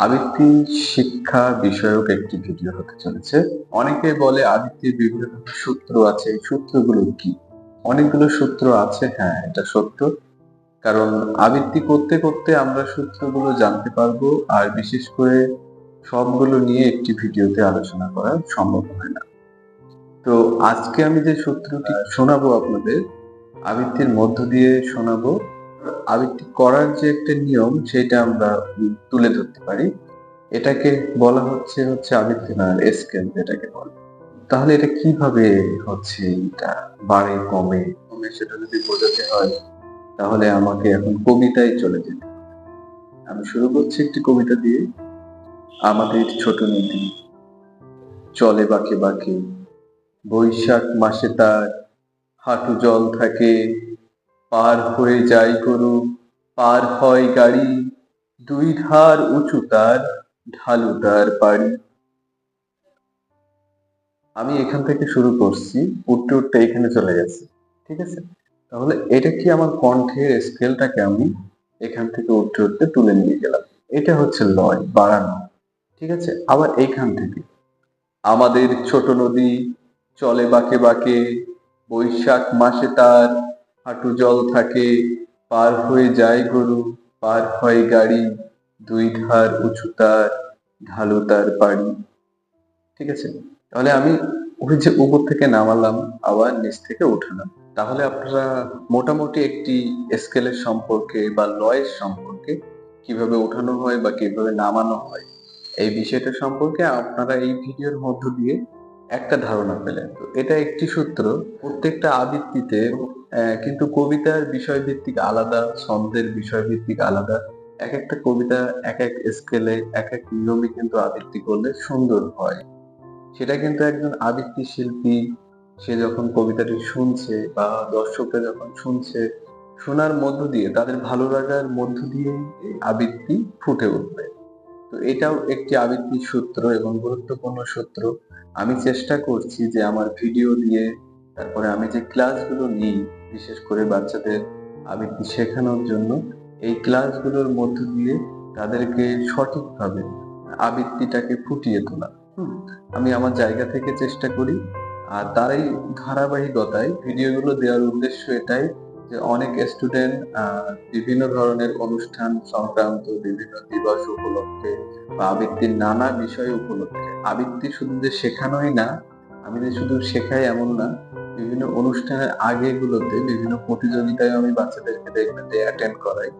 আবৃত্তি শিক্ষা বিষয়ক একটি ভিডিও হতে চলেছে। অনেকে বলে আবৃত্তির বিভিন্ন ধরনের সূত্র আছে, এই সূত্রগুলো কি? অনেকগুলো সূত্র আছে, হ্যাঁ এটা সত্য। কারণ আবৃত্তি করতে করতে আমরা সূত্রগুলো জানতে পারবো, আর বিশেষ করে সবগুলো নিয়ে একটি ভিডিওতে আলোচনা করা সম্ভব হয় না। তো আজকে আমি যে সূত্রটি শোনাবো আপনাদের, আবৃত্তির মধ্য দিয়ে শোনাবো। আবৃত্তি করার যে একটা নিয়ম সেটা আমরা তুলে ধরতে পারি। এটাকে বলা হচ্ছে আবৃত্তি নয়, স্কেল যেটাকে বলে। তাহলে এটা কিভাবে হচ্ছে, এটা বাড়ে কমে সেটা যদি বোঝাতে হয় তাহলে আমাকে এখন কবিতায় চলে যেতে হবে। আমি শুরু করছি একটি কবিতা দিয়ে। আমাদের ছোট নদী চলে বাঁকে বাঁকে, বৈশাখ মাসে তার হাঁটু জল থাকে, পার হয়ে যায় গরু, পার হয় গাড়ি, দুই ধার উঁচু তার, ঢালু তার পাড়ি। আমি এখান থেকে শুরু করছি, উঠতে উঠতে এখানে চলে গেছে। ঠিক আছে, তাহলে এটা কি আমার কণ্ঠের স্কেলটাকে আমি এখান থেকে উঠতে উঠতে তুলে নিয়ে গেলাম। এটা হচ্ছে লয় বাড়ানো। ঠিক আছে, আবার এইখান থেকে আমাদের ছোট নদী চলে বাঁকে বাঁকে, বৈশাখ মাসে তার হাঁটু জল থাকে, পার হয়ে যায় গরু, পার হয় গাড়ি, দুই ধার উঁচু তার, ঢালু তার পাড়ি। ঠিক আছে, তাহলে আমি ওই যে উপর থেকে নামালাম, আবার নিচ থেকে উঠালাম। তাহলে আপনারা মোটামুটি একটি স্কেলের সম্পর্কে বা লয়ের সম্পর্কে, কিভাবে উঠানো হয় বা কিভাবে নামানো হয়, এই বিষয়টা সম্পর্কে আপনারা এই ভিডিওর মধ্য দিয়ে একটা ধারণা পেলেন। তো এটা একটি সূত্র। প্রত্যেকটা আবৃত্তিতে কিন্তু কবিতার বিষয়ভিত্তিক আলাদা, ছন্দের বিষয়ভিত্তিক আলাদা। এক একটা কবিতা এক এক স্কেলে এক এক নিয়মে কিন্তু আবৃত্তি করলে সুন্দর হয়। সেটা কিন্তু একজন আবৃত্তি শিল্পী, সে যখন কবিতাটি শুনছে বা দর্শকরা যখন শুনছে, শোনার মধ্য দিয়ে তাদের ভালো লাগার মধ্য দিয়ে আবৃত্তি ফুটে উঠবে। তো এটাও একটি আবৃত্তির সূত্র এবং গুরুত্বপূর্ণ সূত্র। আমি চেষ্টা করছি যে আমার ভিডিও দিয়ে, তারপরে আমি যে ক্লাসগুলো নিই বিশেষ করে বাচ্চাদের আবৃত্তি শেখানোর জন্য, এই ক্লাসগুলোর মধ্য দিয়ে তাদেরকে সঠিকভাবে আবৃত্তিটাকে ফুটিয়ে তোলা। আমি আমার জায়গা থেকে চেষ্টা করি। আর তারই ধারাবাহিকতায় ভিডিওগুলো দেওয়ার উদ্দেশ্য এটাই যে অনেক স্টুডেন্ট বিভিন্ন ধরনের অনুষ্ঠান সংক্রান্ত, বিভিন্ন দিবস উপলক্ষে বা আবৃত্তির নানা বিষয় উপলক্ষে, আবৃত্তি শুধু যে শেখানোই না, আমি যে শুধু শেখাই এমন না, বিভিন্ন অনুষ্ঠানের আগেগুলোতে বিভিন্ন প্রতিযোগিতায় আমি বাচ্চাদেরকে দেখবেন যে অ্যাটেন্ড করাই।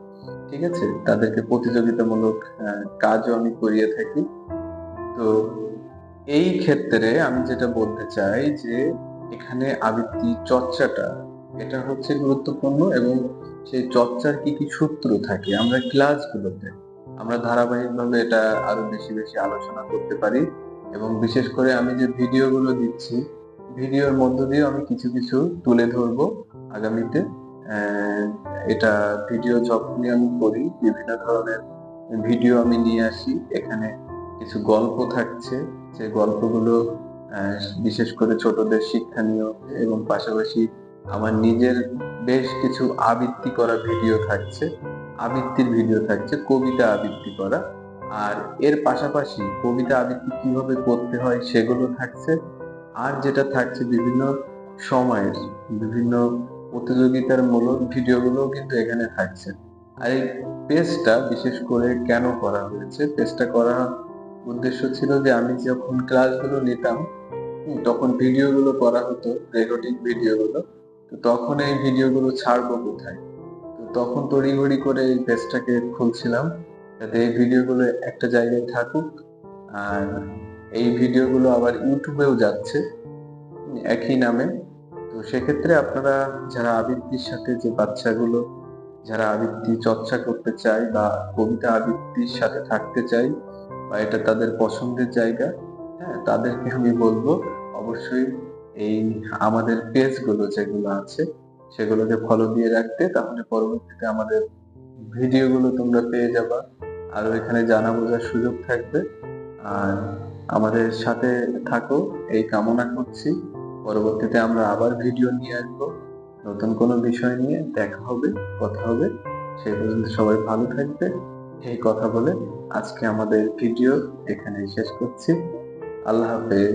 ঠিক আছে, তাদেরকে প্রতিযোগিতামূলক কাজও আমি করিয়ে থাকি। তো এই ক্ষেত্রে আমি যেটা বলতে চাই যে এখানে আবৃত্তি চর্চাটা, এটা হচ্ছে গুরুত্বপূর্ণ। এবং সেই চর্চার কি কি সূত্র থাকে আমরা ক্লাসগুলোতে, আমরা ধারাবাহিকভাবে এটা আরো বেশি বেশি আলোচনা করতে পারি। এবং বিশেষ করে আমি যে ভিডিওগুলো দিচ্ছি, ভিডিওর মধ্য দিয়ে আমি কিছু কিছু তুলে ধরবো আগামীতে। এটা ভিডিও যখনই আমি করি, বিভিন্ন ধরনের ভিডিও আমি নিয়ে আসি, এখানে কিছু গল্প থাকছে, যে গল্পগুলো বিশেষ করে ছোটদের শিক্ষণীয়, এবং পাশাপাশি আমার নিজের বেশ কিছু আবৃত্তি করা ভিডিও থাকছে, আবৃত্তির ভিডিও থাকছে, কবিতা আবৃত্তি করা। আর এর পাশাপাশি কবিতা আবৃত্তি কিভাবে করতে হয় সেগুলো থাকছে। আর যেটা থাকছে বিভিন্ন সময়ের বিভিন্ন প্রতিযোগিতার মূলক ভিডিওগুলো কিন্তু এখানে থাকছে। আর এই পেজটা বিশেষ করে কেন করা হয়েছে, পেজটা করা উদ্দেশ্য ছিল যে আমি যখন ক্লাসগুলো নিতাম, তখন ভিডিওগুলো করা হতো, রেকর্ডিং ভিডিওগুলো। তো তখন এই ভিডিওগুলো ছাড়বো কোথায়, তো তখন তড়িঘড়ি করে এই পেজটাকে খুলছিলাম যাতে এই ভিডিওগুলো একটা জায়গায় থাকুক। আর এই ভিডিওগুলো আবার ইউটিউবেও যাচ্ছে একই নামে। তো সেক্ষেত্রে আপনারা যারা আবৃত্তির সাথে, যে বাচ্চাগুলো যারা আবৃত্তি চর্চা করতে চায় বা কবিতা আবৃত্তির সাথে থাকতে চায়, বা এটা তাদের পছন্দের জায়গা, হ্যাঁ তাদেরকে আমি বলবো অবশ্যই এই আমাদের পেজগুলো যেগুলো আছে সেগুলোকে ফলো দিয়ে রাখতে। তাহলে পরবর্তীতে আমাদের ভিডিওগুলো তোমরা পেয়ে যাবা, আরো এখানে জানা বোঝার সুযোগ থাকবে। আর আমাদের সাথে থাকো এই কামনা করছি। পরবর্তীতে আমরা আবার ভিডিও নিয়ে আসবো, নতুন কোনো বিষয় নিয়ে দেখা হবে, কথা হবে। সেই পর্যন্ত সবাই ভালো থাকবে। এই কথা বলে আজকে আমাদের ভিডিও এখানে শেষ করছি। আল্লাহ হাফেজ।